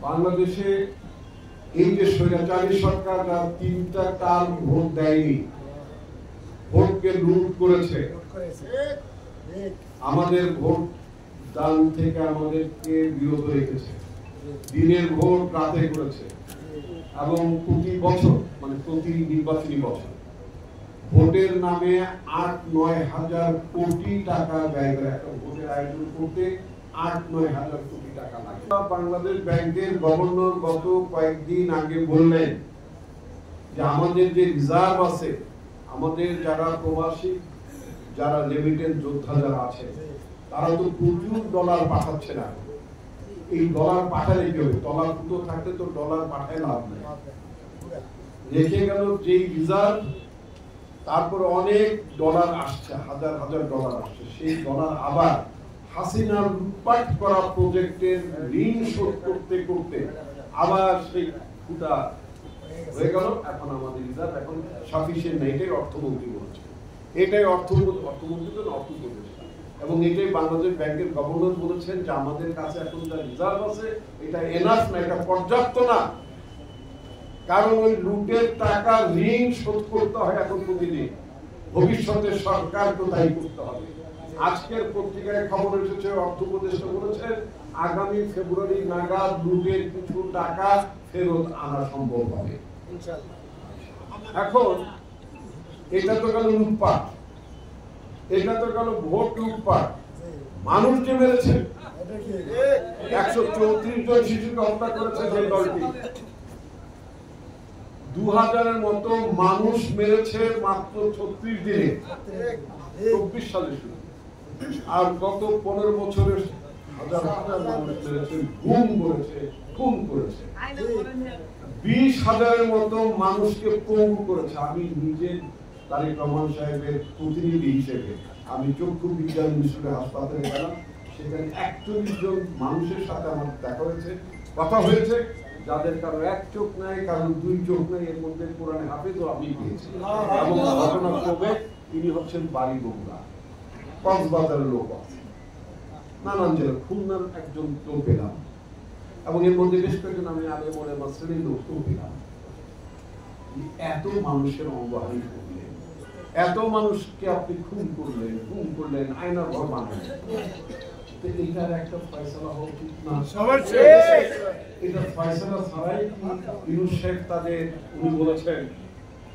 বাংলাদেশে এই যে স্বৈরাচারী সরকার তার 3টা টার্ম ভোট দেয়নি, ভোটকে লুট করেছে, আমাদের ভোট দান থেকে আমাদেরকে বিরত রেখেছে, দিনের ভোট রাতে করেছে এবং প্রতি বছর মানে প্রতি নির্বাচনী বছর ভোটের নামে 8-9 হাজার কোটি টাকা ব্যয় করে একটা ভোটের আয়োজন করতে 8-9 হাজার কোটি টাকা লাগে। বাংলাদেশ ব্যাংকের গভর্নর গত কয়েকদিন আগে বললেন যে আমাদের যে রিজার্ভ আছে, আমাদের যারা প্রবাসী যারা রেমিটেন্স যোদ্ধা যারা আছে তারা তো প্রচুর ডলার পাঠাচ্ছে না। এই ডলার পাঠালে কি হবে? ডলার পুরো থাকলে তো ডলার পাঠায় লাভ নেই। রেখে গেল যেই রিজার্ভ, তারপরে অনেক ডলার আসছে, হাজার হাজার ডলার আসছে, সেই ডলার আবার হাসিনার লুটপাট করা প্রজেক্টের ঋণ শোধ করতে করতে আবার সেই ফুটা হয়ে গেল। এখন আমাদের রিজার্ভ এখন সাফিসিয়েন্ট নেই, এটাই অর্থমন্ত্রী বলছে, এটাই অর্থমন্ত্রী তো অর্থ উপদেষ্টা, এবং এটাই বাংলাদেশ ব্যাংকের গভর্নর বলেছেন যে আমাদের কাছে এখন যা রিজার্ভ আছে এটা এনাফ না, এটা পর্যাপ্ত না। কারণ ওই লুটের টাকা ঋণ শোধ করতে হয় এখন প্রতিদিন, ভবিষ্যতে সরকারকে তাই করতে হবে। আজকের পত্রিকায় খবর এসেছে, অর্থ উপদেষ্টা বলেছেন আগামী ফেব্রুয়ারি নাগাদ লুটের কিছু টাকা ফেরত আনা সম্ভব হবে। এখন এটা তো গেল লুটপাট, এটা তো গেল ভোট লুটপাট। মানুষ যে মেরেছে 134 জন শিশুকে হত্যা করেছে যে দলটি, 2000-এর মতো মানুষ মেরেছে মাত্র 36 দিনে, 24 সালে শুরু। আর গত 15 বছরে হাজার হাজার মানুষ মেরেছে, গুম করেছে, খুন করেছে, 20,000-এর মতো মানুষকে পঙ্গু করেছে। আমি নিজে তারেক রহমান সাহেবের প্রতিনিধি হিসেবে আমি চক্ষু বিজ্ঞান ইনস্টিটিউটে হাসপাতালে গেলাম, সেখানে 41 জন মানুষের সাথে আমার দেখা হয়েছে, কথা হয়েছে, যাদের কারো এক চোখ নাই, কারো 2 চোখ নাই, এর মধ্যে কোরআনে হাফেজও আমি পেয়েছি। এবং ঘটনাক্রমে তিনি হচ্ছেন বাড়ি বগুড়া, কক্সবাজারের লোক আছে, নানান জেলা, খুলনার একজন লোক পেলাম, এবং এর মধ্যে বেশ কয়েকজন আমি আগে বলে শ্রেণীর লোকও পেলাম। এত মানুষের অঙ্গহানি করলেন, এত মানুষকে আপনি খুন করলেন, আয়নার ঘর বানালেন, এটার একটা ফয়সালা হওয়া উচিত না? এটা ফয়সালা ছাড়াই ইউনূস শেখ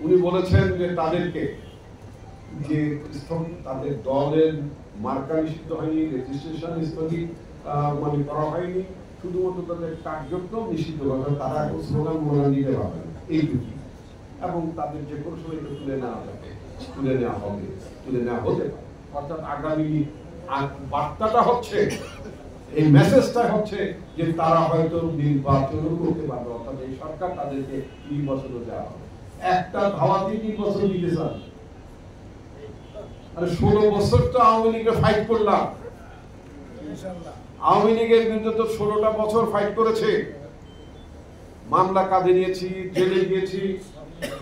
উনি বলেছেন যে তাদেরকে যে তাদের দলের মার্কা নিষিদ্ধ হয়নি, রেজিস্ট্রেশন স্থগিত মানে করা হয়নি, শুধুমাত্র তাদের কার্যক্রম নিষিদ্ধ করা, তারা এখন স্লোগান মোড়া নিতে পারবেন এইটুকু, এবং তাদের যে কোনো সময় তুলে নেওয়া যাবে, তুলে নেওয়া হতে পারে। অর্থাৎ আগামী বার্তাটা হচ্ছে, এই মেসেজটা হচ্ছে যে তারা হয়তো নির্বাচনও করতে পারবে, অর্থাৎ এই সরকার তাদেরকে নির্বাচনও দেওয়া হবে। একটা ধাওয়াতে নির্বাচন দিতে চান? আরে 16 বছর তো আওয়ামী লীগে ফাইট করলাম, আওয়ামী লীগের বিরুদ্ধে তো 16টা বছর ফাইট করেছে, মামলা কাঁধে নিয়েছি, জেলে গিয়েছি,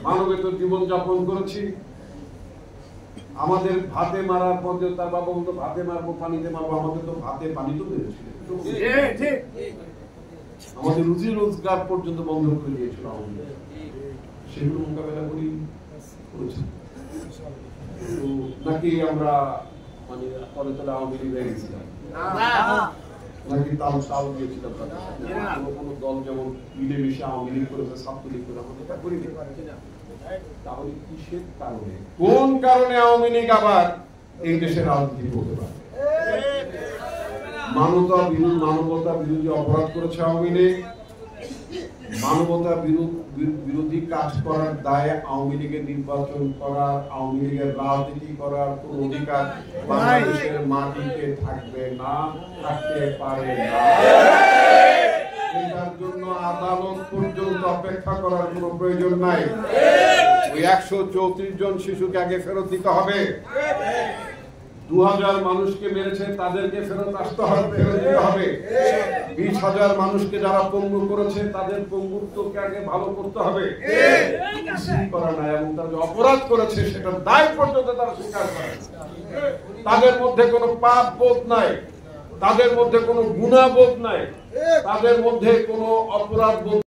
মানবেতর জীবনযাপন করেছি। আমাদের ভাতে মারার পরে তার বাবা বলতো ভাতে মারবো, পানিতে মারবো, আমাদের তো ভাতে পানি তো মেরেছিল, আমাদের রুজি রোজগার পর্যন্ত বন্ধ করে দিয়েছিল আওয়ামী লীগ, সেগুলো মোকাবেলা করেছি। নাকি আমরা মানে তলে তলে আওয়ামী লীগ হয়ে গেছিলাম, নাকি তাল দিয়েছিলাম? কোন দল যেমন মিলেমিশে আওয়ামী লীগ করেছে, ছাত্রলীগ করে, আমাদের তা করিনি। তাহলে কিসের কারণে, কোন কারণে আওয়ামী লীগ আবার এই দেশের রাজনীতি করতে পারে? মানবতা বিরোধী অপরাধ করেছে আওয়ামী লীগ, মানবতা বিরোধী কাজ করার দায়ে আওয়ামী লীগের নির্বাচন করার, আওয়ামী লীগের রাজনীতি করার কোন অধিকার বাংলাদেশের মাটিতে থাকবে না, থাকতে পারে না। এটার জন্য আদালত পর্যন্ত অপেক্ষা করার কোনো প্রয়োজন নাই। ওই 134 জন শিশুকে আগে ফেরত দিতে হবে। 2000 মানুষকে মেরেছে, তাদেরকে ফেরত আসতে হবে, ফেরত দিতে হবে। 20,000 মানুষকে যারা পঙ্গু করেছে, তাদের পঙ্গুত্বকে আগে ভালো করতে হবে। কিছুই করা নাই, এবং তারা যে অপরাধ করেছে সেটার দায় পর্যন্ত তারা স্বীকার করে। তাদের মধ্যে কোনো পাপ বোধ নাই, তাদের মধ্যে কোনো গুনাহ বোধ নাই। তাদের মধ্যে কোনো অপরাধ